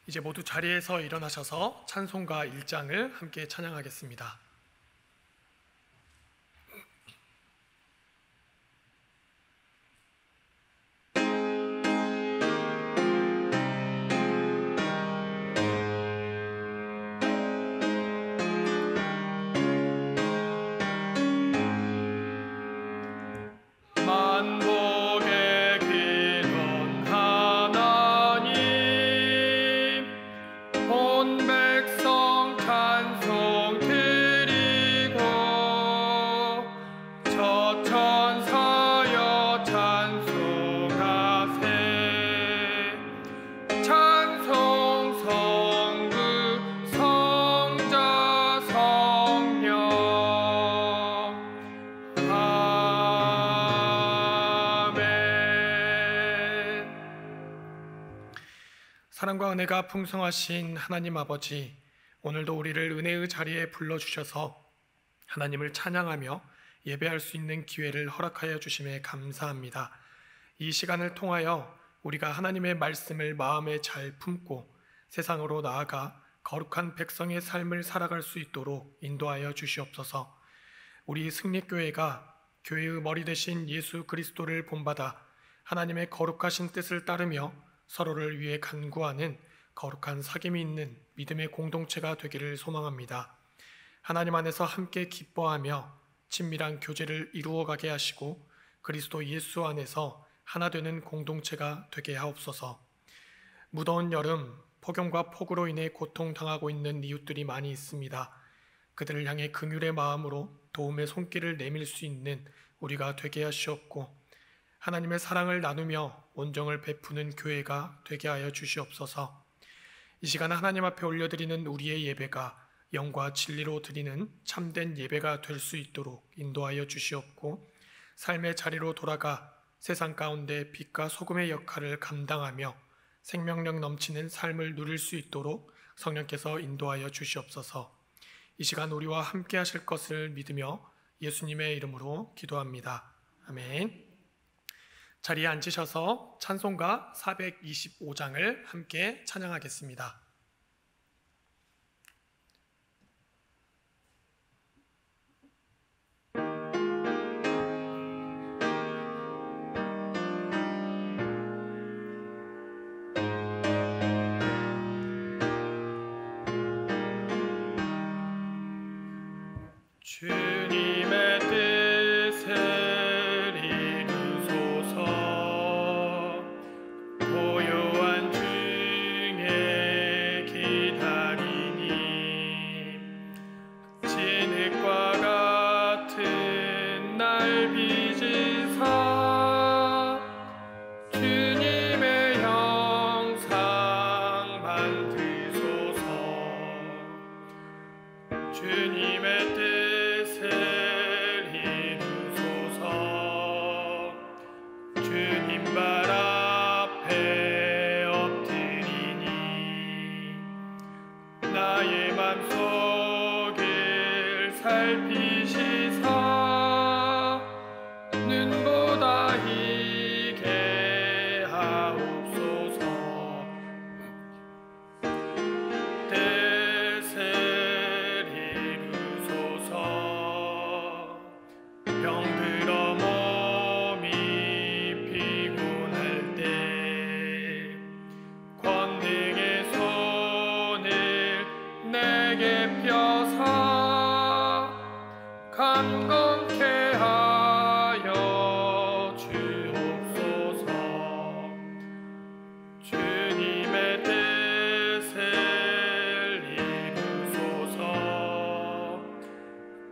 이제 모두 자리에서 일어나셔서 찬송가 1장을 함께 찬양하겠습니다. 사랑과 은혜가 풍성하신 하나님 아버지, 오늘도 우리를 은혜의 자리에 불러주셔서 하나님을 찬양하며 예배할 수 있는 기회를 허락하여 주심에 감사합니다. 이 시간을 통하여 우리가 하나님의 말씀을 마음에 잘 품고 세상으로 나아가 거룩한 백성의 삶을 살아갈 수 있도록 인도하여 주시옵소서. 우리 승리교회가 교회의 머리 되신 예수 그리스도를 본받아 하나님의 거룩하신 뜻을 따르며 서로를 위해 간구하는 거룩한 사귐이 있는 믿음의 공동체가 되기를 소망합니다. 하나님 안에서 함께 기뻐하며 친밀한 교제를 이루어가게 하시고 그리스도 예수 안에서 하나 되는 공동체가 되게 하옵소서. 무더운 여름, 폭염과 폭우로 인해 고통당하고 있는 이웃들이 많이 있습니다. 그들을 향해 긍휼의 마음으로 도움의 손길을 내밀 수 있는 우리가 되게 하시옵고 하나님의 사랑을 나누며 온정을 베푸는 교회가 되게 하여 주시옵소서. 이 시간 하나님 앞에 올려드리는 우리의 예배가 영과 진리로 드리는 참된 예배가 될 수 있도록 인도하여 주시옵고 삶의 자리로 돌아가 세상 가운데 빛과 소금의 역할을 감당하며 생명력 넘치는 삶을 누릴 수 있도록 성령께서 인도하여 주시옵소서. 이 시간 우리와 함께 하실 것을 믿으며 예수님의 이름으로 기도합니다. 아멘. 자리에 앉으셔서 찬송가 425장을 함께 찬양하겠습니다. 주님의 뜻을 이루소서. 고요한 중에 기다리니 진흙과 같은 날 빚으사 주님의 형상 만드소서. 주님의 뜻을 이루소서. 주님 발 앞에 엎드리니 나의 맘속을 살피시사 눈보다 희게 하옵소서. 뜻을 이루소서. 병들어 몸이 피곤할 때 권능의 손을 내게 펴사 강건케 하여 주옵소서. 주님의 뜻을 이루소서.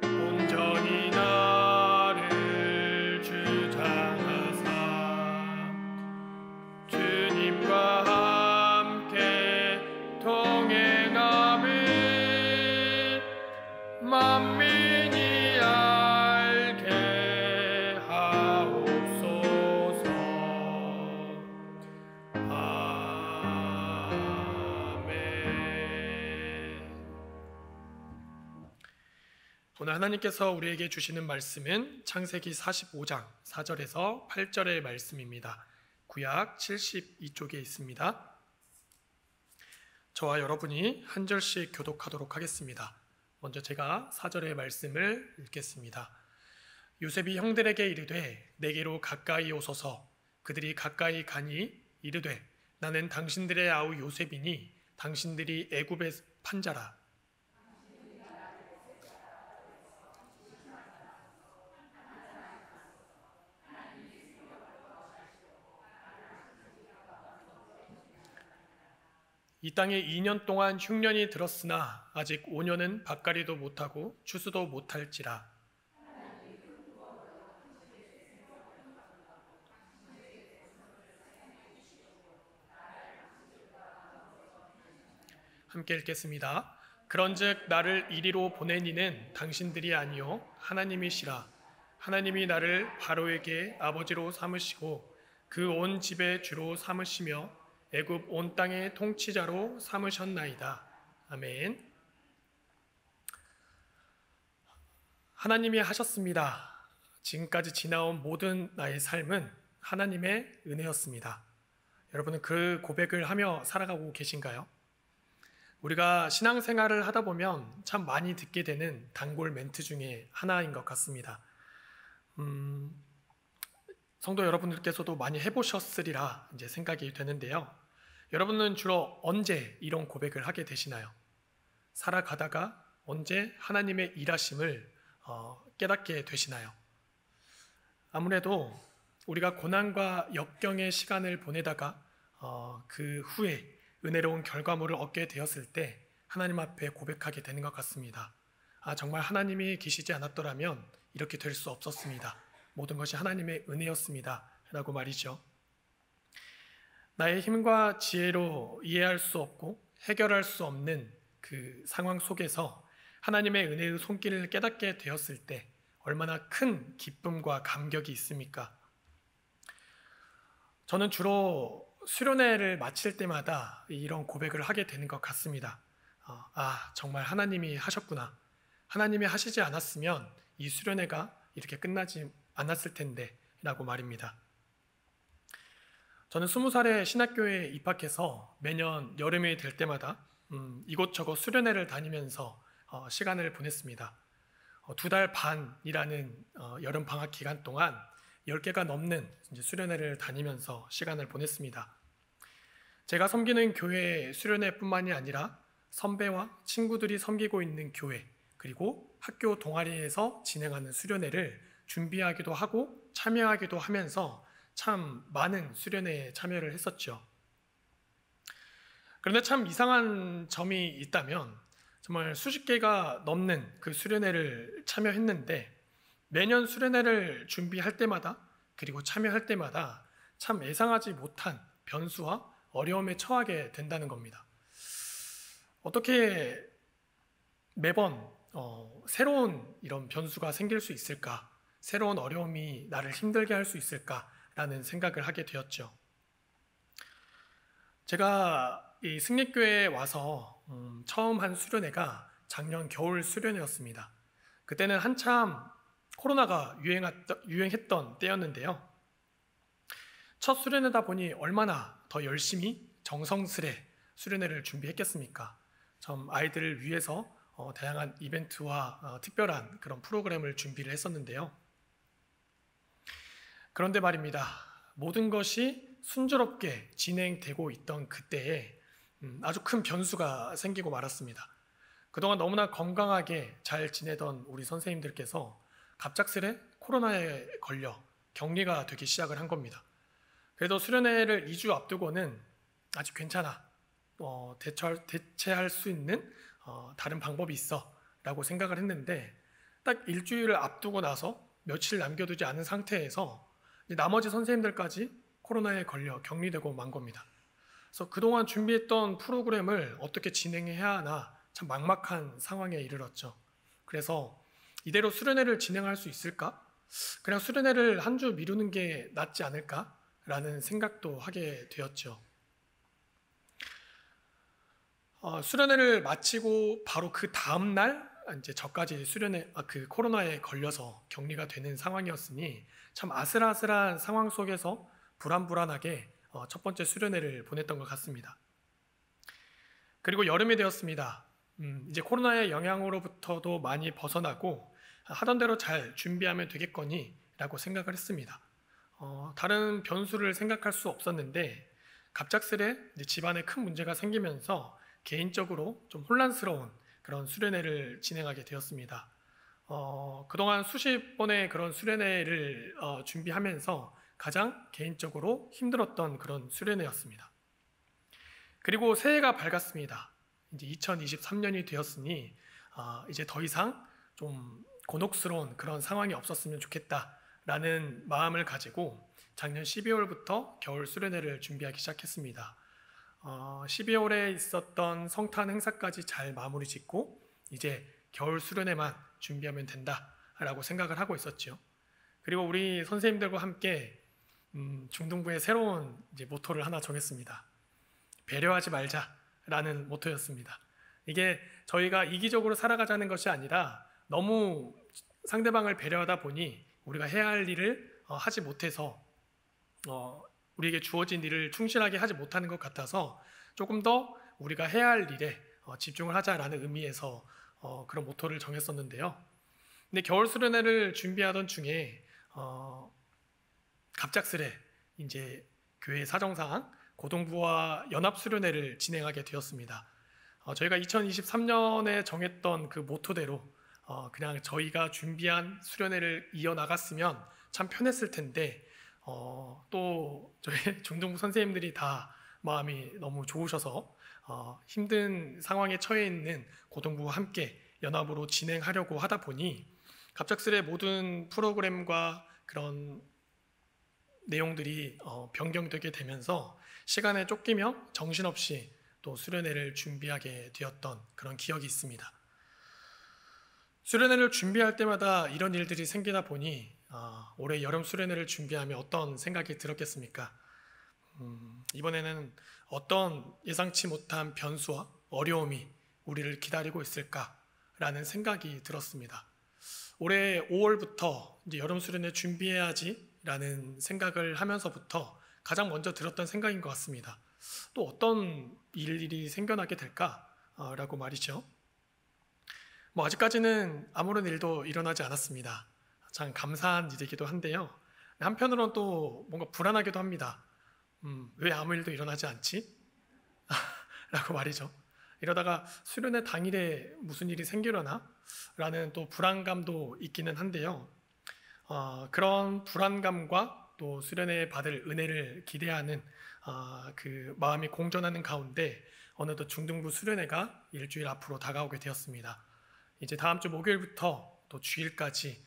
온전히 나를 주장하사 주님과 함께 동행함을 만민이 알게 하옵소서. 아멘. 오늘 하나님께서 우리에게 주시는 말씀은 창세기 45장 4절에서 8절의 말씀입니다. 구약 72쪽에 있습니다. 저와 여러분이 한 절씩 교독하도록 하겠습니다. 먼저 제가 4절의 말씀을 읽겠습니다. 요셉이 형들에게 이르되 내게로 가까이 오소서. 그들이 가까이 가니 이르되 나는 당신들의 아우 요셉이니 당신들이 애굽의 판자라. 이 땅에 2년 동안 흉년이 들었으나 아직 5년은 밭갈이도 못하고 추수도 못할지라. 함께 읽겠습니다. 그런즉 나를 이리로 보내니는 당신들이 아니요 하나님이시라. 하나님이 나를 바로에게 아버지로 삼으시고 그 온 집의 주로 삼으시며 애굽 온 땅의 통치자로 삼으셨나이다. 아멘. 하나님이 하셨습니다. 지금까지 지나온 모든 나의 삶은 하나님의 은혜였습니다. 여러분은 그 고백을 하며 살아가고 계신가요? 우리가 신앙생활을 하다 보면 참 많이 듣게 되는 단골 멘트 중에 하나인 것 같습니다. 성도 여러분들께서도 많이 해보셨으리라 이제 생각이 되는데요. 여러분은 주로 언제 이런 고백을 하게 되시나요? 살아가다가 언제 하나님의 일하심을 깨닫게 되시나요? 아무래도 우리가 고난과 역경의 시간을 보내다가 그 후에 은혜로운 결과물을 얻게 되었을 때 하나님 앞에 고백하게 되는 것 같습니다. 정말 하나님이 계시지 않았더라면 이렇게 될 수 없었습니다. 모든 것이 하나님의 은혜였습니다. 라고 말이죠. 나의 힘과 지혜로 이해할 수 없고 해결할 수 없는 그 상황 속에서 하나님의 은혜의 손길을 깨닫게 되었을 때 얼마나 큰 기쁨과 감격이 있습니까? 저는 주로 수련회를 마칠 때마다 이런 고백을 하게 되는 것 같습니다. 정말 하나님이 하셨구나. 하나님이 하시지 않았으면 이 수련회가 이렇게 끝나지 않았을 텐데 라고 말입니다. 저는 20살에 신학교에 입학해서 매년 여름이 될 때마다 이곳저곳 수련회를 다니면서 시간을 보냈습니다. 2달 반이라는 여름 방학 기간 동안 10개가 넘는 수련회를 다니면서 시간을 보냈습니다. 제가 섬기는 교회 수련회뿐만이 아니라 선배와 친구들이 섬기고 있는 교회 그리고 학교 동아리에서 진행하는 수련회를 준비하기도 하고 참여하기도 하면서 참 많은 수련회에 참여를 했었죠. 그런데 참 이상한 점이 있다면 정말 수십 개가 넘는 그 수련회를 참여했는데 매년 수련회를 준비할 때마다 그리고 참여할 때마다 참 예상하지 못한 변수와 어려움에 처하게 된다는 겁니다. 어떻게 매번 새로운 이런 변수가 생길 수 있을까? 새로운 어려움이 나를 힘들게 할 수 있을까라는 생각을 하게 되었죠. 제가 이 승립교회에 와서 처음 한 수련회가 작년 겨울 수련회였습니다. 그때는 한참 코로나가 유행했던 때였는데요. 첫 수련회다 보니 얼마나 더 열심히 정성스레 수련회를 준비했겠습니까? 좀 아이들을 위해서 다양한 이벤트와 특별한 그런 프로그램을 준비를 했었는데요. 그런데 말입니다. 모든 것이 순조롭게 진행되고 있던 그때에 아주 큰 변수가 생기고 말았습니다. 그동안 너무나 건강하게 잘 지내던 우리 선생님들께서 갑작스레 코로나에 걸려 격리가 되기 시작을 한 겁니다. 그래도 수련회를 2주 앞두고는 아직 괜찮아. 대체할 수 있는 다른 방법이 있어 라고 생각을 했는데 딱 일주일을 앞두고 나서 며칠 남겨두지 않은 상태에서 나머지 선생님들까지 코로나에 걸려 격리되고 만 겁니다. 그래서 그동안 준비했던 프로그램을 어떻게 진행해야 하나 참 막막한 상황에 이르렀죠. 그래서 이대로 수련회를 진행할 수 있을까? 그냥 수련회를 한 주 미루는 게 낫지 않을까라는 생각도 하게 되었죠. 수련회를 마치고 바로 그 다음 날 이제 저까지 그 코로나에 걸려서 격리가 되는 상황이었으니 참 아슬아슬한 상황 속에서 불안불안하게 첫 번째 수련회를 보냈던 것 같습니다. 그리고 여름이 되었습니다. 이제 코로나의 영향으로부터도 많이 벗어나고 하던 대로 잘 준비하면 되겠거니 라고 생각을 했습니다. 다른 변수를 생각할 수 없었는데 갑작스레 이제 집안에 큰 문제가 생기면서 개인적으로 좀 혼란스러운 그런 수련회를 진행하게 되었습니다. 그동안 수십 번의 그런 수련회를 준비하면서 가장 개인적으로 힘들었던 그런 수련회였습니다. 그리고 새해가 밝았습니다. 이제 2023년이 되었으니 이제 더 이상 좀 곤혹스러운 그런 상황이 없었으면 좋겠다라는 마음을 가지고 작년 12월부터 겨울 수련회를 준비하기 시작했습니다. 12월에 있었던 성탄 행사까지 잘 마무리 짓고 이제 겨울 수련회만 준비하면 된다라고 생각을 하고 있었죠. 그리고 우리 선생님들과 함께 중등부의 새로운 이제 모토를 하나 정했습니다. 배려하지 말자라는 모토였습니다. 이게 저희가 이기적으로 살아가자는 것이 아니라 너무 상대방을 배려하다 보니 우리가 해야 할 일을 하지 못해서 우리에게 주어진 일을 충실하게 하지 못하는 것 같아서 조금 더 우리가 해야 할 일에 집중을 하자라는 의미에서 그런 모토를 정했었는데요. 근데 겨울 수련회를 준비하던 중에 갑작스레 이제 교회 사정상 고등부와 연합 수련회를 진행하게 되었습니다. 저희가 2023년에 정했던 그 모토대로 그냥 저희가 준비한 수련회를 이어나갔으면 참 편했을 텐데 또 저희 중등부 선생님들이 다 마음이 너무 좋으셔서 힘든 상황에 처해 있는 고등부와 함께 연합으로 진행하려고 하다 보니 갑작스레 모든 프로그램과 그런 내용들이 변경되게 되면서 시간에 쫓기며 정신없이 또 수련회를 준비하게 되었던 그런 기억이 있습니다. 수련회를 준비할 때마다 이런 일들이 생기다 보니 올해 여름 수련회를 준비하며 어떤 생각이 들었겠습니까? 이번에는 어떤 예상치 못한 변수와 어려움이 우리를 기다리고 있을까라는 생각이 들었습니다. 올해 5월부터 이제 여름 수련회 준비해야지라는 생각을 하면서부터 가장 먼저 들었던 생각인 것 같습니다. 또 어떤 일이 생겨나게 될까라고 말이죠. 아직까지는 아무런 일도 일어나지 않았습니다. 참 감사한 일이기도 한데요. 한편으로는 또 뭔가 불안하기도 합니다. 왜 아무 일도 일어나지 않지? 라고 말이죠. 이러다가 수련회 당일에 무슨 일이 생기려나? 라는 또 불안감도 있기는 한데요. 그런 불안감과 또 수련회에 받을 은혜를 기대하는 그 마음이 공존하는 가운데 어느덧 중등부 수련회가 일주일 앞으로 다가오게 되었습니다. 이제 다음 주 목요일부터 또 주일까지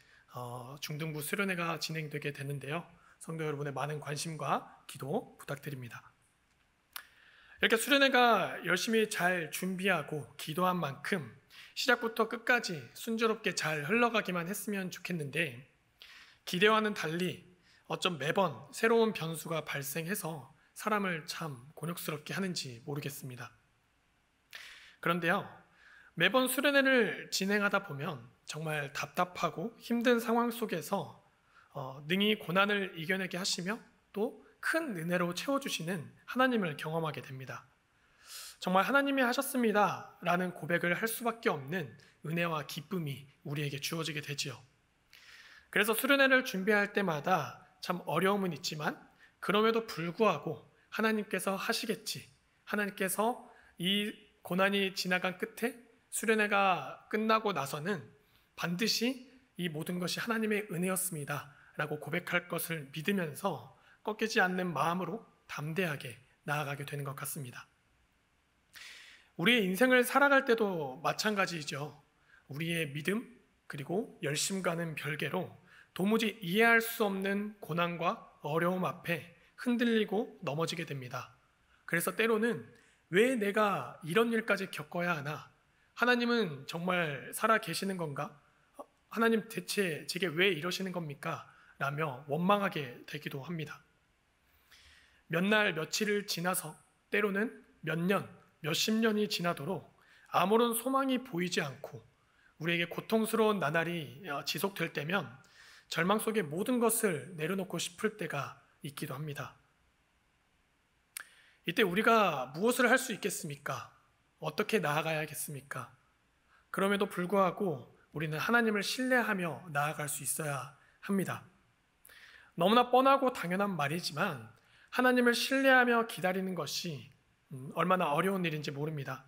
중등부 수련회가 진행되게 되는데요. 성도 여러분의 많은 관심과 기도 부탁드립니다. 이렇게 수련회가 열심히 잘 준비하고 기도한 만큼 시작부터 끝까지 순조롭게 잘 흘러가기만 했으면 좋겠는데 기대와는 달리 어쩜 매번 새로운 변수가 발생해서 사람을 참 곤욕스럽게 하는지 모르겠습니다. 그런데요, 매번 수련회를 진행하다 보면 정말 답답하고 힘든 상황 속에서 능히 고난을 이겨내게 하시며 또 큰 은혜로 채워주시는 하나님을 경험하게 됩니다. 정말 하나님이 하셨습니다 라는 고백을 할 수밖에 없는 은혜와 기쁨이 우리에게 주어지게 되지요. 그래서 수련회를 준비할 때마다 참 어려움은 있지만 그럼에도 불구하고 하나님께서 하시겠지, 하나님께서 이 고난이 지나간 끝에 수련회가 끝나고 나서는 반드시 이 모든 것이 하나님의 은혜였습니다 라고 고백할 것을 믿으면서 꺾이지 않는 마음으로 담대하게 나아가게 되는 것 같습니다. 우리의 인생을 살아갈 때도 마찬가지이죠. 우리의 믿음 그리고 열심과는 별개로 도무지 이해할 수 없는 고난과 어려움 앞에 흔들리고 넘어지게 됩니다. 그래서 때로는 왜 내가 이런 일까지 겪어야 하나? 하나님은 정말 살아 계시는 건가? 하나님 대체 제게 왜 이러시는 겁니까? 라며 원망하게 되기도 합니다. 몇 날 며칠을 지나서 때로는 몇 년, 몇십 년이 지나도록 아무런 소망이 보이지 않고 우리에게 고통스러운 나날이 지속될 때면 절망 속에 모든 것을 내려놓고 싶을 때가 있기도 합니다. 이때 우리가 무엇을 할 수 있겠습니까? 어떻게 나아가야겠습니까? 그럼에도 불구하고 우리는 하나님을 신뢰하며 나아갈 수 있어야 합니다. 너무나 뻔하고 당연한 말이지만 하나님을 신뢰하며 기다리는 것이 얼마나 어려운 일인지 모릅니다.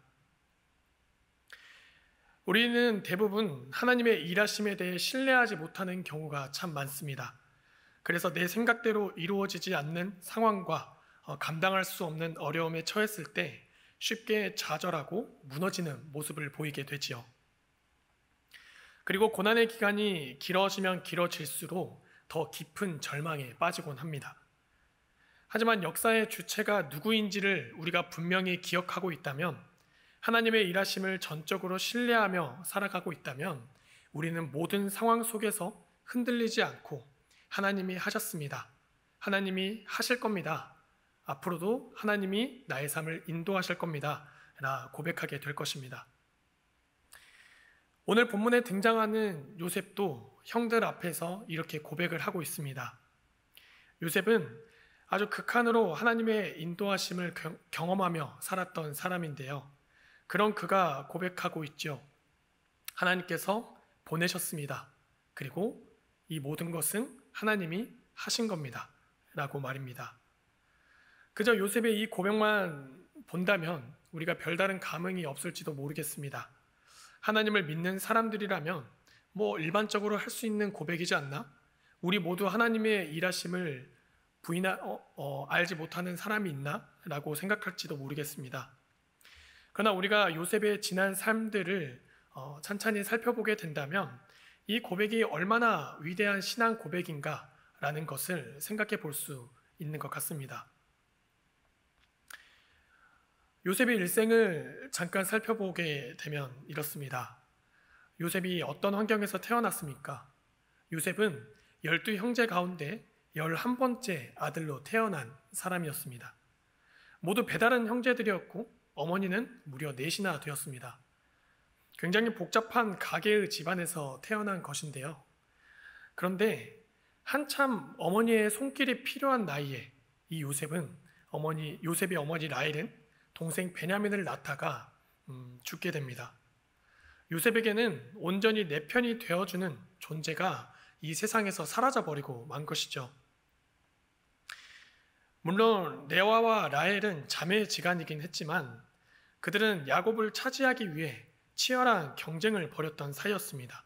우리는 대부분 하나님의 일하심에 대해 신뢰하지 못하는 경우가 참 많습니다. 그래서 내 생각대로 이루어지지 않는 상황과 감당할 수 없는 어려움에 처했을 때 쉽게 좌절하고 무너지는 모습을 보이게 되지요. 그리고 고난의 기간이 길어지면 길어질수록 더 깊은 절망에 빠지곤 합니다. 하지만 역사의 주체가 누구인지를 우리가 분명히 기억하고 있다면, 하나님의 일하심을 전적으로 신뢰하며 살아가고 있다면 우리는 모든 상황 속에서 흔들리지 않고 하나님이 하셨습니다. 하나님이 하실 겁니다. 앞으로도 하나님이 나의 삶을 인도하실 겁니다. 라 고백하게 될 것입니다. 오늘 본문에 등장하는 요셉도 형들 앞에서 이렇게 고백을 하고 있습니다. 요셉은 아주 극한으로 하나님의 인도하심을 경험하며 살았던 사람인데요. 그런 그가 고백하고 있죠. 하나님께서 보내셨습니다. 그리고 이 모든 것은 하나님이 하신 겁니다. 라고 말입니다. 그저 요셉의 이 고백만 본다면 우리가 별다른 감흥이 없을지도 모르겠습니다. 하나님을 믿는 사람들이라면 일반적으로 할 수 있는 고백이지 않나? 우리 모두 하나님의 일하심을 알지 못하는 사람이 있나? 라고 생각할지도 모르겠습니다. 그러나 우리가 요셉의 지난 삶들을 찬찬히 살펴보게 된다면 이 고백이 얼마나 위대한 신앙 고백인가라는 것을 생각해 볼 수 있는 것 같습니다. 요셉의 일생을 잠깐 살펴보게 되면 이렇습니다. 요셉이 어떤 환경에서 태어났습니까? 요셉은 12형제 가운데 11번째 아들로 태어난 사람이었습니다. 모두 배다른 형제들이었고 어머니는 무려 넷이나 되었습니다. 굉장히 복잡한 가계의 집안에서 태어난 것인데요. 그런데 한참 어머니의 손길이 필요한 나이에 이 요셉의 어머니 라헬은 동생 베냐민을 낳다가 죽게 됩니다. 요셉에게는 온전히 내 편이 되어주는 존재가 이 세상에서 사라져버리고 만 것이죠. 물론 레아와 라헬은 자매지간이긴 했지만 그들은 야곱을 차지하기 위해 치열한 경쟁을 벌였던 사이였습니다.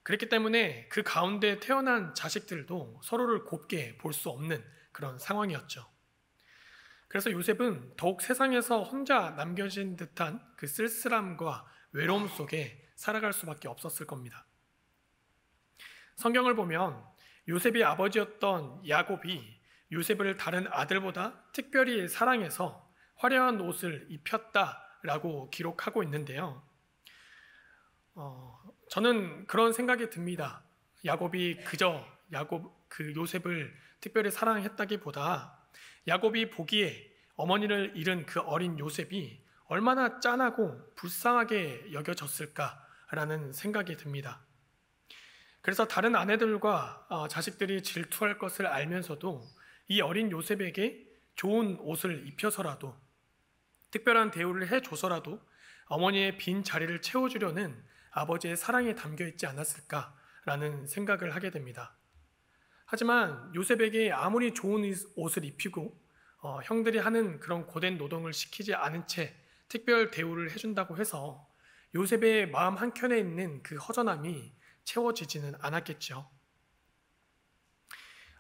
그렇기 때문에 그 가운데 태어난 자식들도 서로를 곱게 볼 수 없는 그런 상황이었죠. 그래서 요셉은 더욱 세상에서 혼자 남겨진 듯한 그 쓸쓸함과 외로움 속에 살아갈 수밖에 없었을 겁니다. 성경을 보면 요셉의 아버지였던 야곱이 요셉을 다른 아들보다 특별히 사랑해서 화려한 옷을 입혔다라고 기록하고 있는데요. 저는 그런 생각이 듭니다. 야곱이 그저 요셉을 특별히 사랑했다기보다 야곱이 보기에 어머니를 잃은 그 어린 요셉이 얼마나 짠하고 불쌍하게 여겨졌을까라는 생각이 듭니다. 그래서 다른 아내들과 자식들이 질투할 것을 알면서도 이 어린 요셉에게 좋은 옷을 입혀서라도 특별한 대우를 해줘서라도 어머니의 빈 자리를 채워주려는 아버지의 사랑이 담겨있지 않았을까라는 생각을 하게 됩니다. 하지만 요셉에게 아무리 좋은 옷을 입히고 형들이 하는 그런 고된 노동을 시키지 않은 채 특별 대우를 해준다고 해서 요셉의 마음 한켠에 있는 그 허전함이 채워지지는 않았겠죠.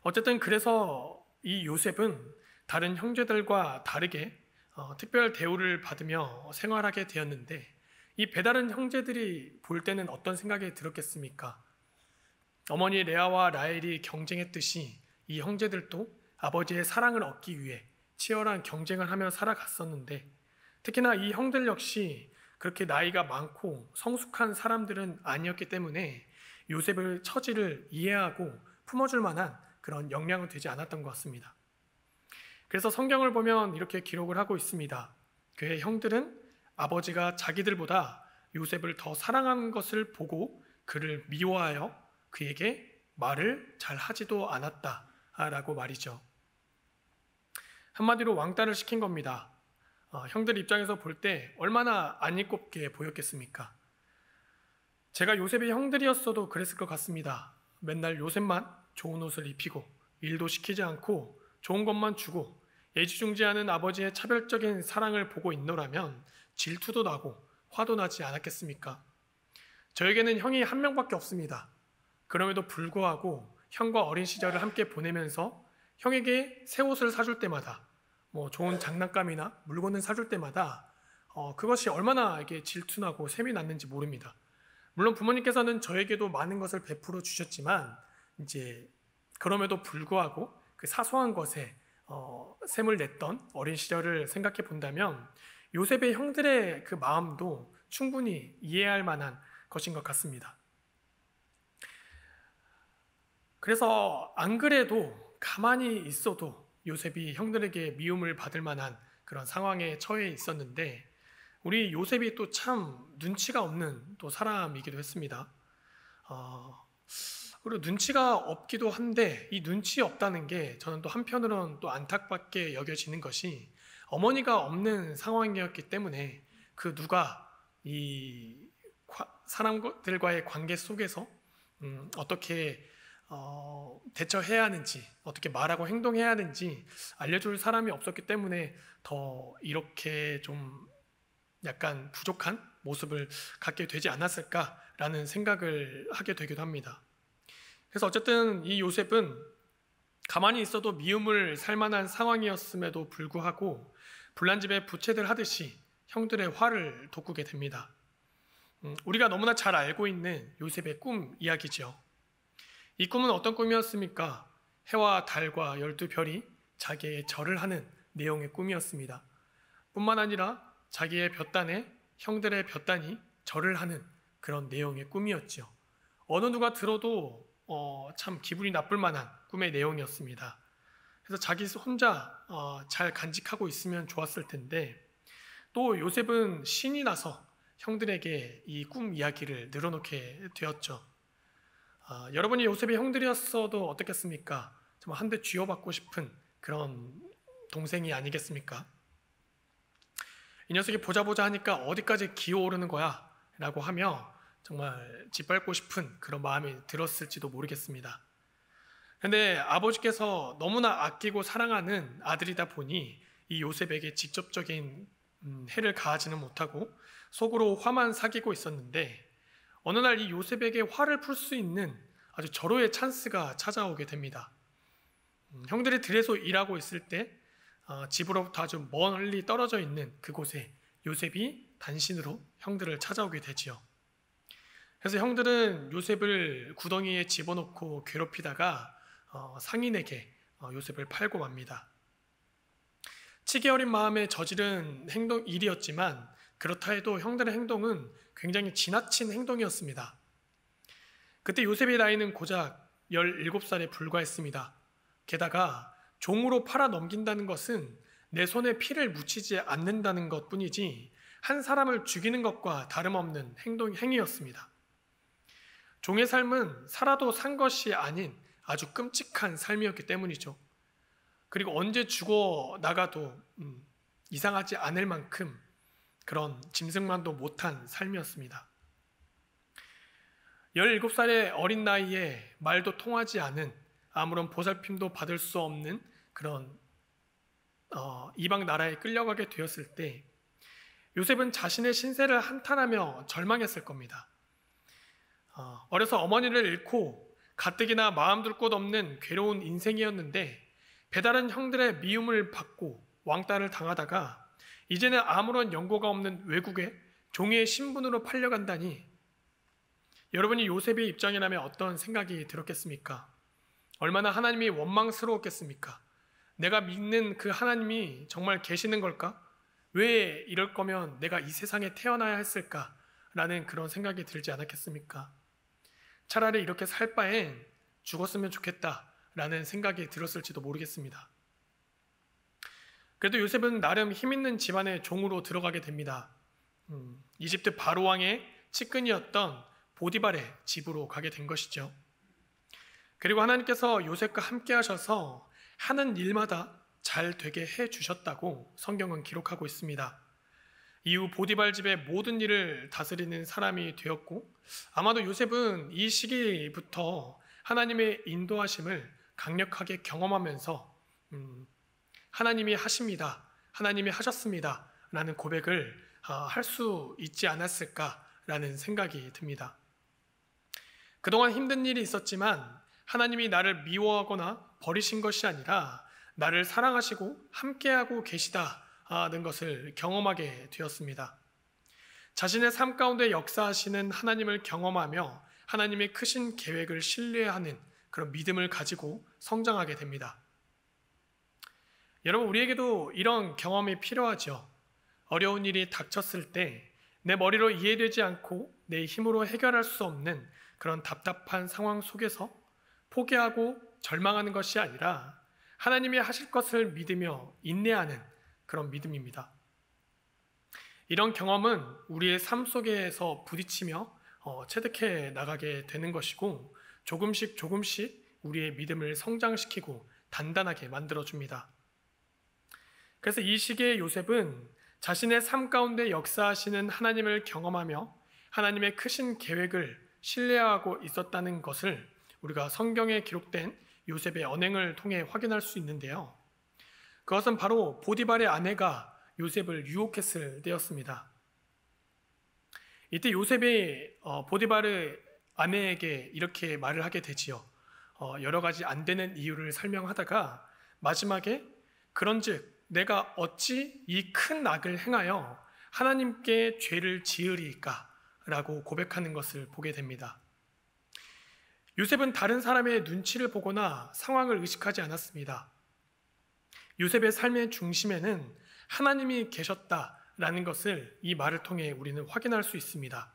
어쨌든 그래서 이 요셉은 다른 형제들과 다르게 특별 대우를 받으며 생활하게 되었는데 이 배다른 형제들이 볼 때는 어떤 생각이 들었겠습니까? 어머니 레아와 라헬이 경쟁했듯이 이 형제들도 아버지의 사랑을 얻기 위해 치열한 경쟁을 하며 살아갔었는데 특히나 이 형들 역시 그렇게 나이가 많고 성숙한 사람들은 아니었기 때문에 요셉의 처지를 이해하고 품어줄 만한 그런 역량은 되지 않았던 것 같습니다. 그래서 성경을 보면 이렇게 기록을 하고 있습니다. 그의 형들은 아버지가 자기들보다 요셉을 더 사랑하는 것을 보고 그를 미워하여 그에게 말을 잘 하지도 않았다라고 말이죠. 한마디로 왕따를 시킨 겁니다. 형들 입장에서 볼 때 얼마나 안일곱게 보였겠습니까? 제가 요셉의 형들이었어도 그랬을 것 같습니다. 맨날 요셉만 좋은 옷을 입히고 일도 시키지 않고 좋은 것만 주고 애지중지하는 아버지의 차별적인 사랑을 보고 있노라면 질투도 나고 화도 나지 않았겠습니까? 저에게는 형이 한 명밖에 없습니다. 그럼에도 불구하고 형과 어린 시절을 함께 보내면서 형에게 새 옷을 사줄 때마다 좋은 장난감이나 물건을 사줄 때마다 그것이 얼마나 이게 질투나고 셈이 났는지 모릅니다. 물론 부모님께서는 저에게도 많은 것을 베풀어 주셨지만 이제 그럼에도 불구하고 그 사소한 것에 셈을 냈던 어린 시절을 생각해 본다면 요셉의 형들의 그 마음도 충분히 이해할 만한 것인 것 같습니다. 그래서 안 그래도 가만히 있어도 요셉이 형들에게 미움을 받을 만한 그런 상황에 처해 있었는데 우리 요셉이 또 참 눈치가 없는 또 사람이기도 했습니다. 그리고 눈치가 없기도 한데 이 눈치 없다는 게 저는 또 한편으로는 또 안타깝게 여겨지는 것이 어머니가 없는 상황이었기 때문에 그 누가 이 사람들과의 관계 속에서 어떻게 대처해야 하는지 어떻게 말하고 행동해야 하는지 알려줄 사람이 없었기 때문에 더 이렇게 좀 약간 부족한 모습을 갖게 되지 않았을까라는 생각을 하게 되기도 합니다. 그래서 어쨌든 이 요셉은 가만히 있어도 미움을 살 만한 상황이었음에도 불구하고 불난 집에 부채들 하듯이 형들의 화를 돋구게 됩니다. 우리가 너무나 잘 알고 있는 요셉의 꿈 이야기죠. 이 꿈은 어떤 꿈이었습니까? 해와 달과 12별이 자기의 절을 하는 내용의 꿈이었습니다. 뿐만 아니라 자기의 볕단에 형들의 볕단이 절을 하는 그런 내용의 꿈이었죠. 어느 누가 들어도 참 기분이 나쁠 만한 꿈의 내용이었습니다. 그래서 자기 혼자 잘 간직하고 있으면 좋았을 텐데 또 요셉은 신이 나서 형들에게 이 꿈 이야기를 늘어놓게 되었죠. 여러분이 요셉의 형들이었어도 어떻겠습니까? 정말 한 대 쥐어받고 싶은 그런 동생이 아니겠습니까? 이 녀석이 보자 하니까 어디까지 기어오르는 거야 라고 하며 정말 짓밟고 싶은 그런 마음이 들었을지도 모르겠습니다. 그런데 아버지께서 너무나 아끼고 사랑하는 아들이다 보니 이 요셉에게 직접적인 해를 가하지는 못하고 속으로 화만 사귀고 있었는데 어느 날 이 요셉에게 화를 풀 수 있는 아주 절호의 찬스가 찾아오게 됩니다. 형들이 들에서 일하고 있을 때 집으로부터 아주 멀리 떨어져 있는 그곳에 요셉이 단신으로 형들을 찾아오게 되지요. 그래서 형들은 요셉을 구덩이에 집어넣고 괴롭히다가 상인에게 요셉을 팔고 맙니다. 치기 어린 마음에 저지른 일이었지만 그렇다 해도 형들의 행동은 굉장히 지나친 행동이었습니다. 그때 요셉의 나이는 고작 17살에 불과했습니다. 게다가 종으로 팔아 넘긴다는 것은 내 손에 피를 묻히지 않는다는 것뿐이지 한 사람을 죽이는 것과 다름없는 행위였습니다. 종의 삶은 살아도 산 것이 아닌 아주 끔찍한 삶이었기 때문이죠. 그리고 언제 죽어 나가도 이상하지 않을 만큼 그런 짐승만도 못한 삶이었습니다. 17살의 어린 나이에 말도 통하지 않은 아무런 보살핌도 받을 수 없는 그런 이방 나라에 끌려가게 되었을 때 요셉은 자신의 신세를 한탄하며 절망했을 겁니다. 어려서 어머니를 잃고 가뜩이나 마음 둘 곳 없는 괴로운 인생이었는데 배다른 형들의 미움을 받고 왕따를 당하다가 이제는 아무런 연고가 없는 외국에 종의 신분으로 팔려간다니 여러분이 요셉의 입장이라면 어떤 생각이 들었겠습니까? 얼마나 하나님이 원망스러웠겠습니까? 내가 믿는 그 하나님이 정말 계시는 걸까? 왜 이럴 거면 내가 이 세상에 태어나야 했을까? 라는 그런 생각이 들지 않았겠습니까? 차라리 이렇게 살 바엔 죽었으면 좋겠다 라는 생각이 들었을지도 모르겠습니다. 그래도 요셉은 나름 힘있는 집안의 종으로 들어가게 됩니다. 이집트 바로왕의 측근이었던 보디발의 집으로 가게 된 것이죠. 그리고 하나님께서 요셉과 함께 하셔서 하는 일마다 잘 되게 해 주셨다고 성경은 기록하고 있습니다. 이후 보디발 집의 모든 일을 다스리는 사람이 되었고, 아마도 요셉은 이 시기부터 하나님의 인도하심을 강력하게 경험하면서 하나님이 하십니다, 하나님이 하셨습니다 라는 고백을 할 수 있지 않았을까라는 생각이 듭니다. 그동안 힘든 일이 있었지만 하나님이 나를 미워하거나 버리신 것이 아니라 나를 사랑하시고 함께하고 계시다는 것을 경험하게 되었습니다. 자신의 삶 가운데 역사하시는 하나님을 경험하며 하나님의 크신 계획을 신뢰하는 그런 믿음을 가지고 성장하게 됩니다. 여러분, 우리에게도 이런 경험이 필요하죠. 어려운 일이 닥쳤을 때 내 머리로 이해되지 않고 내 힘으로 해결할 수 없는 그런 답답한 상황 속에서 포기하고 절망하는 것이 아니라 하나님이 하실 것을 믿으며 인내하는 그런 믿음입니다. 이런 경험은 우리의 삶 속에서 부딪히며 체득해 나가게 되는 것이고, 조금씩 우리의 믿음을 성장시키고 단단하게 만들어줍니다. 그래서 이 시기에 요셉은 자신의 삶 가운데 역사하시는 하나님을 경험하며 하나님의 크신 계획을 신뢰하고 있었다는 것을 우리가 성경에 기록된 요셉의 언행을 통해 확인할 수 있는데요. 그것은 바로 보디발의 아내가 요셉을 유혹했을 때였습니다. 이때 요셉이 보디발의 아내에게 이렇게 말을 하게 되지요. 여러 가지 안 되는 이유를 설명하다가 마지막에 그런즉 내가 어찌 이 큰 악을 행하여 하나님께 죄를 지으리까 라고 고백하는 것을 보게 됩니다. 요셉은 다른 사람의 눈치를 보거나 상황을 의식하지 않았습니다. 요셉의 삶의 중심에는 하나님이 계셨다라는 것을 이 말을 통해 우리는 확인할 수 있습니다.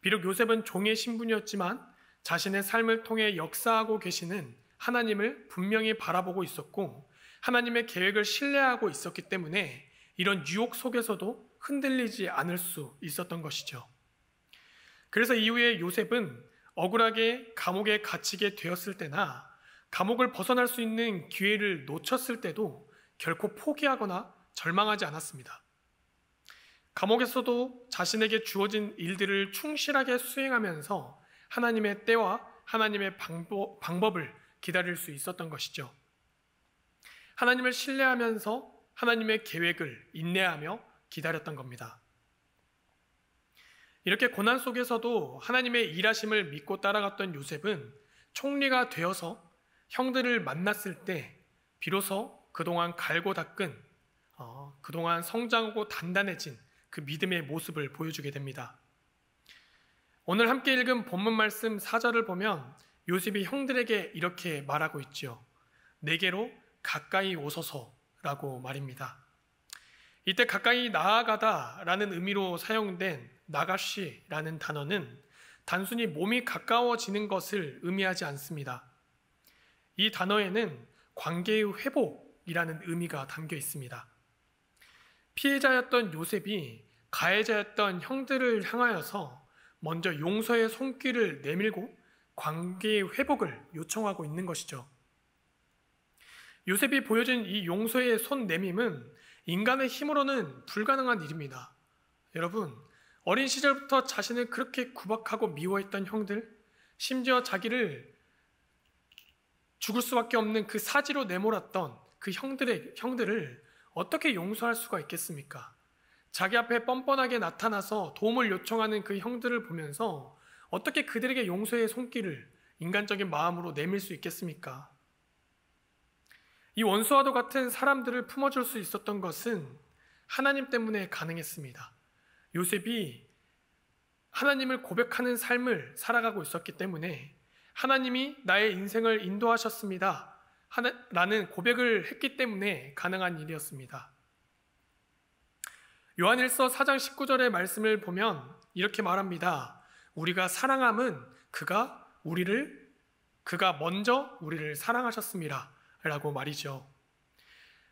비록 요셉은 종의 신분이었지만 자신의 삶을 통해 역사하고 계시는 하나님을 분명히 바라보고 있었고, 하나님의 계획을 신뢰하고 있었기 때문에 이런 유혹 속에서도 흔들리지 않을 수 있었던 것이죠. 그래서 이후에 요셉은 억울하게 감옥에 갇히게 되었을 때나 감옥을 벗어날 수 있는 기회를 놓쳤을 때도 결코 포기하거나 절망하지 않았습니다. 감옥에서도 자신에게 주어진 일들을 충실하게 수행하면서 하나님의 때와 하나님의 방법을 기다릴 수 있었던 것이죠. 하나님을 신뢰하면서 하나님의 계획을 인내하며 기다렸던 겁니다. 이렇게 고난 속에서도 하나님의 일하심을 믿고 따라갔던 요셉은 총리가 되어서 형들을 만났을 때 비로소 그동안 갈고 닦은 그동안 성장하고 단단해진 그 믿음의 모습을 보여주게 됩니다. 오늘 함께 읽은 본문 말씀 4절을 보면 요셉이 형들에게 이렇게 말하고 있지요. 내게로 가까이 오소서라고 말입니다. 이때 가까이 나아가다라는 의미로 사용된 나가시라는 단어는 단순히 몸이 가까워지는 것을 의미하지 않습니다. 이 단어에는 관계의 회복이라는 의미가 담겨 있습니다. 피해자였던 요셉이 가해자였던 형들을 향하여서 먼저 용서의 손길을 내밀고 관계의 회복을 요청하고 있는 것이죠. 요셉이 보여준 이 용서의 손 내밈은 인간의 힘으로는 불가능한 일입니다. 여러분, 어린 시절부터 자신을 그렇게 구박하고 미워했던 형들, 심지어 자기를 죽을 수밖에 없는 그 사지로 내몰았던 그 형들을 어떻게 용서할 수가 있겠습니까? 자기 앞에 뻔뻔하게 나타나서 도움을 요청하는 그 형들을 보면서 어떻게 그들에게 용서의 손길을 인간적인 마음으로 내밀 수 있겠습니까? 이 원수와도 같은 사람들을 품어줄 수 있었던 것은 하나님 때문에 가능했습니다. 요셉이 하나님을 고백하는 삶을 살아가고 있었기 때문에 하나님이 나의 인생을 인도하셨습니다 라는 고백을 했기 때문에 가능한 일이었습니다. 요한일서 4장 19절의 말씀을 보면 이렇게 말합니다. 우리가 사랑함은 그가 먼저 우리를 사랑하셨습니다 라고 말이죠.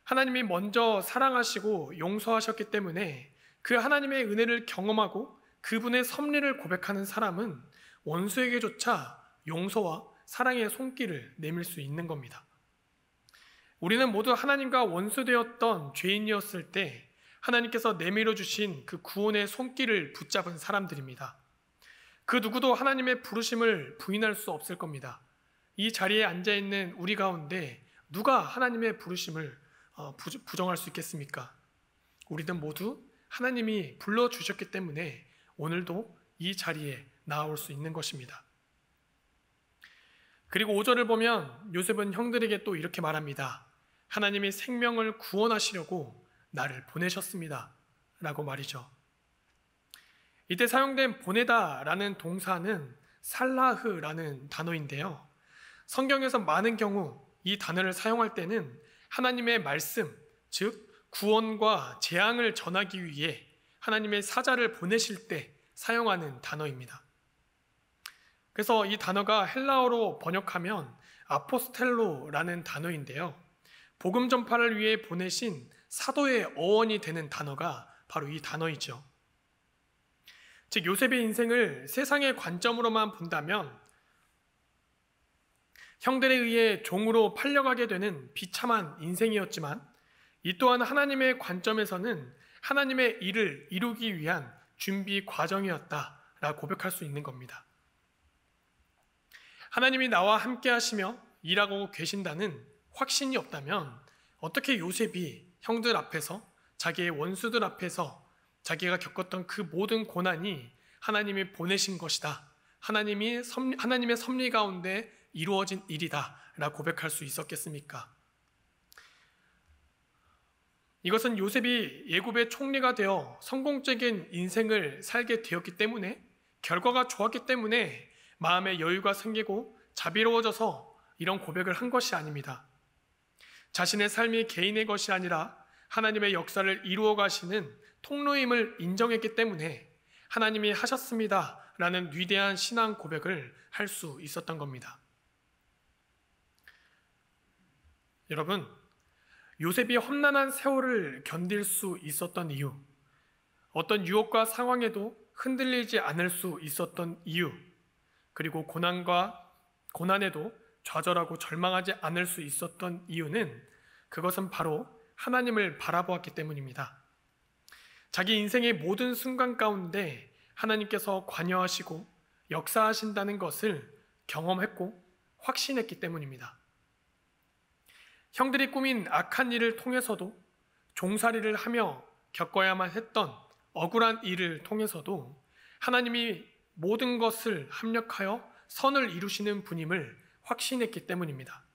하나님이 먼저 사랑하시고 용서하셨기 때문에 그 하나님의 은혜를 경험하고 그분의 섭리를 고백하는 사람은 원수에게조차 용서와 사랑의 손길을 내밀 수 있는 겁니다. 우리는 모두 하나님과 원수되었던 죄인이었을 때 하나님께서 내밀어 주신 그 구원의 손길을 붙잡은 사람들입니다. 그 누구도 하나님의 부르심을 부인할 수 없을 겁니다. 이 자리에 앉아있는 우리 가운데 누가 하나님의 부르심을 부정할 수 있겠습니까? 우리는 모두 하나님이 불러주셨기 때문에 오늘도 이 자리에 나올 수 있는 것입니다. 그리고 5절을 보면 요셉은 형들에게 또 이렇게 말합니다. 하나님이 생명을 구원하시려고 나를 보내셨습니다 라고 말이죠. 이때 사용된 보내다라는 동사는 살라흐라는 단어인데요, 성경에서 많은 경우 이 단어를 사용할 때는 하나님의 말씀, 즉 구원과 재앙을 전하기 위해 하나님의 사자를 보내실 때 사용하는 단어입니다. 그래서 이 단어가 헬라어로 번역하면 아포스텔로라는 단어인데요, 복음 전파를 위해 보내신 사도의 어원이 되는 단어가 바로 이 단어이죠. 즉 요셉의 인생을 세상의 관점으로만 본다면 형들에 의해 종으로 팔려가게 되는 비참한 인생이었지만, 이 또한 하나님의 관점에서는 하나님의 일을 이루기 위한 준비 과정이었다라고 고백할 수 있는 겁니다. 하나님이 나와 함께 하시며 일하고 계신다는 확신이 없다면 어떻게 요셉이 형들 앞에서, 자기의 원수들 앞에서 자기가 겪었던 그 모든 고난이 하나님이 보내신 것이다, 하나님의 섭리 가운데 이루어진 일이다 라고 고백할 수 있었겠습니까? 이것은 요셉이 예굽의 총리가 되어 성공적인 인생을 살게 되었기 때문에, 결과가 좋았기 때문에 마음의 여유가 생기고 자비로워져서 이런 고백을 한 것이 아닙니다. 자신의 삶이 개인의 것이 아니라 하나님의 역사를 이루어 가시는 통로임을 인정했기 때문에 하나님이 하셨습니다 라는 위대한 신앙 고백을 할 수 있었던 겁니다. 여러분, 요셉이 험난한 세월을 견딜 수 있었던 이유, 어떤 유혹과 상황에도 흔들리지 않을 수 있었던 이유, 그리고 고난에도 좌절하고 절망하지 않을 수 있었던 이유는, 그것은 바로 하나님을 바라보았기 때문입니다. 자기 인생의 모든 순간 가운데 하나님께서 관여하시고 역사하신다는 것을 경험했고 확신했기 때문입니다. 형들이 꾸민 악한 일을 통해서도, 종살이를 하며 겪어야만 했던 억울한 일을 통해서도 하나님이 모든 것을 합력하여 선을 이루시는 분임을 확신했기 때문입니다.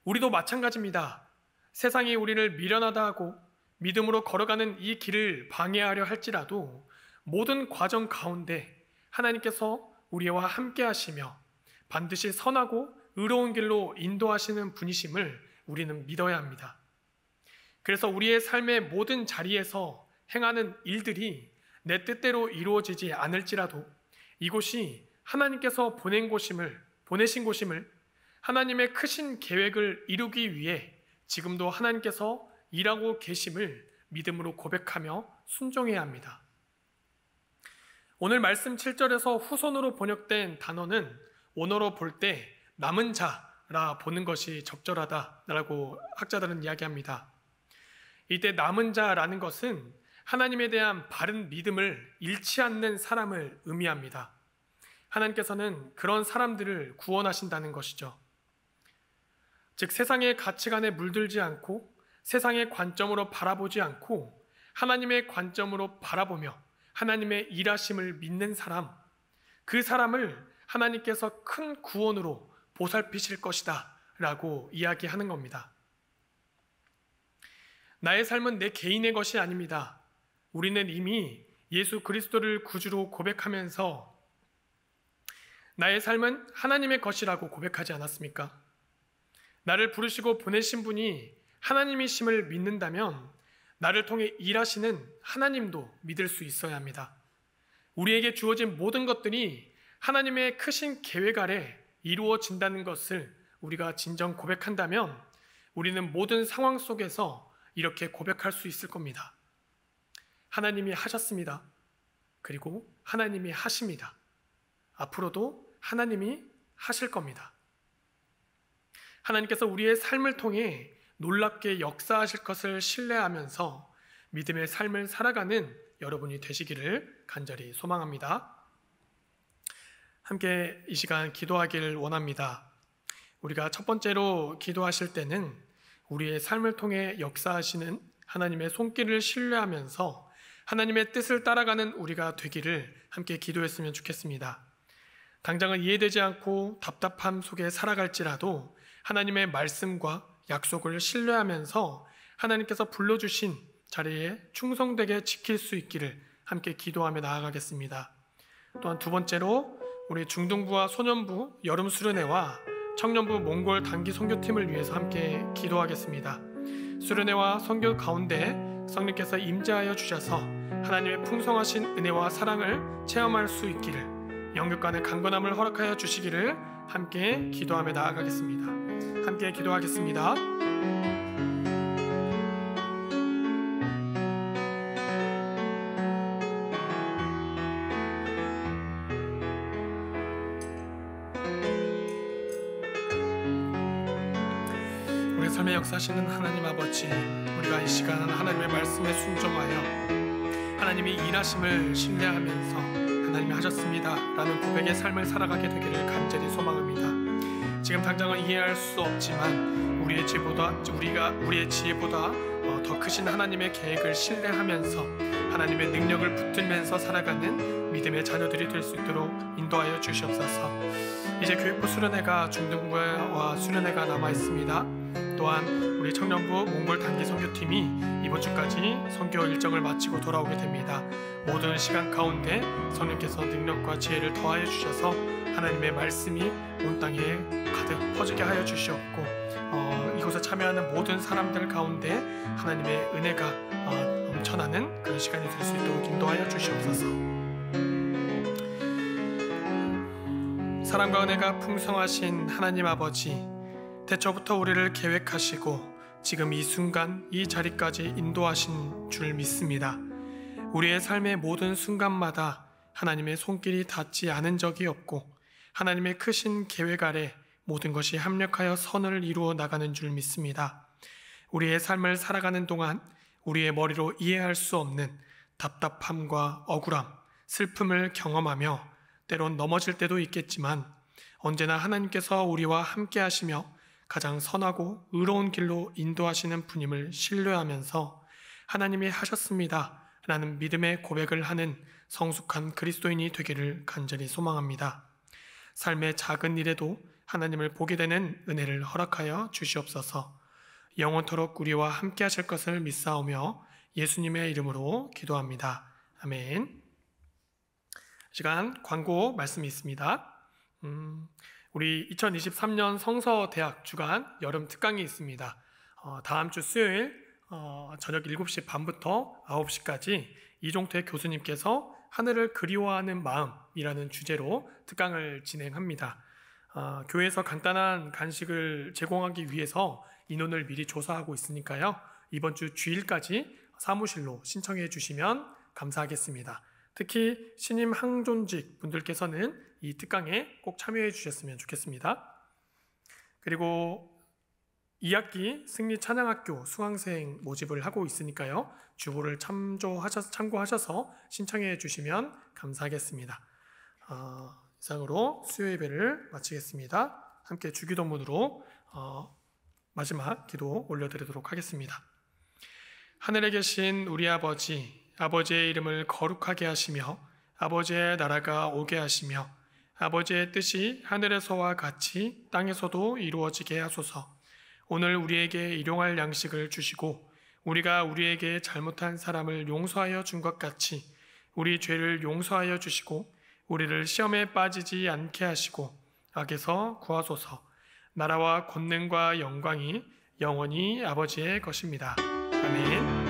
우리도 마찬가지입니다. 세상이 우리를 미련하다 하고 믿음으로 걸어가는 이 길을 방해하려 할지라도 모든 과정 가운데 하나님께서 우리와 함께 하시며 반드시 선하고 의로운 길로 인도하시는 분이심을 우리는 믿어야 합니다. 그래서 우리의 삶의 모든 자리에서 행하는 일들이 내 뜻대로 이루어지지 않을지라도 이곳이 하나님께서 보내신 곳임을, 하나님의 크신 계획을 이루기 위해 지금도 하나님께서 일하고 계심을 믿음으로 고백하며 순종해야 합니다. 오늘 말씀 7절에서 후손으로 번역된 단어는 원어로 볼 때 남은 자라 보는 것이 적절하다라고 학자들은 이야기합니다. 이때 남은 자라는 것은 하나님에 대한 바른 믿음을 잃지 않는 사람을 의미합니다. 하나님께서는 그런 사람들을 구원하신다는 것이죠. 즉 세상의 가치관에 물들지 않고 세상의 관점으로 바라보지 않고 하나님의 관점으로 바라보며 하나님의 일하심을 믿는 사람, 그 사람을 하나님께서 큰 구원으로 보살피실 것이다 라고 이야기하는 겁니다. 나의 삶은 내 개인의 것이 아닙니다. 우리는 이미 예수 그리스도를 구주로 고백하면서 나의 삶은 하나님의 것이라고 고백하지 않았습니까? 나를 부르시고 보내신 분이 하나님이심을 믿는다면 나를 통해 일하시는 하나님도 믿을 수 있어야 합니다. 우리에게 주어진 모든 것들이 하나님의 크신 계획 아래 이루어진다는 것을 우리가 진정 고백한다면 우리는 모든 상황 속에서 이렇게 고백할 수 있을 겁니다. 하나님이 하셨습니다. 그리고 하나님이 하십니다. 앞으로도 하나님이 하실 겁니다. 하나님께서 우리의 삶을 통해 놀랍게 역사하실 것을 신뢰하면서 믿음의 삶을 살아가는 여러분이 되시기를 간절히 소망합니다. 함께 이 시간 기도하기를 원합니다. 우리가 첫 번째로 기도하실 때는 우리의 삶을 통해 역사하시는 하나님의 손길을 신뢰하면서 하나님의 뜻을 따라가는 우리가 되기를 함께 기도했으면 좋겠습니다. 당장은 이해되지 않고 답답함 속에 살아갈지라도 하나님의 말씀과 약속을 신뢰하면서 하나님께서 불러주신 자리에 충성되게 지킬 수 있기를 함께 기도하며 나아가겠습니다. 또한 두 번째로 우리 중등부와 소년부 여름 수련회와 청년부 몽골 단기 선교팀을 위해서 함께 기도하겠습니다. 수련회와 선교 가운데 성령께서 임재하여 주셔서 하나님의 풍성하신 은혜와 사랑을 체험할 수 있기를, 영육간의 강건함을 허락하여 주시기를 함께 기도하며 나아가겠습니다. 함께 기도하겠습니다. 우리 삶의 역사하시는 하나님 아버지, 우리가 이 시간 하나님의 말씀에 순종하여 하나님이 일하심을 신뢰하면서 하나님이 하셨습니다 라는 고백의 삶을 살아가게 되기를 간절히 소망합니다. 지금 당장은 이해할 수 없지만 우리의 지혜보다 더 크신 하나님의 계획을 신뢰하면서 하나님의 능력을 붙들면서 살아가는 믿음의 자녀들이 될 수 있도록 인도하여 주시옵소서. 이제 교육부 수련회가 중등부와 수련회가 남아 있습니다. 또한 우리 청년부 몽골 단기 선교팀이 이번 주까지 선교 일정을 마치고 돌아오게 됩니다. 모든 시간 가운데 성령께서 능력과 지혜를 더하여 주셔서 하나님의 말씀이 온 땅에 가득 퍼지게 하여 주시옵고, 이곳에 참여하는 모든 사람들 가운데 하나님의 은혜가 넘쳐나는 그런 시간이 될 수 있도록 인도하여 주시옵소서. 사랑과 은혜가 풍성하신 하나님 아버지, 태초부터 우리를 계획하시고 지금 이 순간 이 자리까지 인도하신 줄 믿습니다. 우리의 삶의 모든 순간마다 하나님의 손길이 닿지 않은 적이 없고 하나님의 크신 계획 아래 모든 것이 합력하여 선을 이루어 나가는 줄 믿습니다. 우리의 삶을 살아가는 동안 우리의 머리로 이해할 수 없는 답답함과 억울함, 슬픔을 경험하며 때론 넘어질 때도 있겠지만 언제나 하나님께서 우리와 함께 하시며 가장 선하고 의로운 길로 인도하시는 분임을 신뢰하면서 하나님이 하셨습니다 라는 믿음의 고백을 하는 성숙한 그리스도인이 되기를 간절히 소망합니다. 삶의 작은 일에도 하나님을 보게 되는 은혜를 허락하여 주시옵소서. 영원토록 우리와 함께 하실 것을 믿사오며 예수님의 이름으로 기도합니다. 아멘. 시간 광고 말씀이 있습니다. 우리 2023년 성서대학 주간 여름 특강이 있습니다. 다음 주 수요일 저녁 7시 반부터 9시까지 이종태 교수님께서 하늘을 그리워하는 마음이라는 주제로 특강을 진행합니다. 교회에서 간단한 간식을 제공하기 위해서 인원을 미리 조사하고 있으니까요. 이번 주 주일까지 사무실로 신청해 주시면 감사하겠습니다. 특히 신임 항존직 분들께서는 이 특강에 꼭 참여해 주셨으면 좋겠습니다. 그리고 2학기 승리 찬양학교 수강생 모집을 하고 있으니까요. 주보를 참고하셔서 신청해 주시면 감사하겠습니다. 이상으로 수요 예배를 마치겠습니다. 함께 주기도문으로 마지막 기도 올려드리도록 하겠습니다. 하늘에 계신 우리 아버지, 아버지의 이름을 거룩하게 하시며 아버지의 나라가 오게 하시며 아버지의 뜻이 하늘에서와 같이 땅에서도 이루어지게 하소서. 오늘 우리에게 일용할 양식을 주시고 우리가 우리에게 잘못한 사람을 용서하여 준 것 같이 우리 죄를 용서하여 주시고 우리를 시험에 빠지지 않게 하시고 악에서 구하소서. 나라와 권능과 영광이 영원히 아버지의 것입니다. 아멘.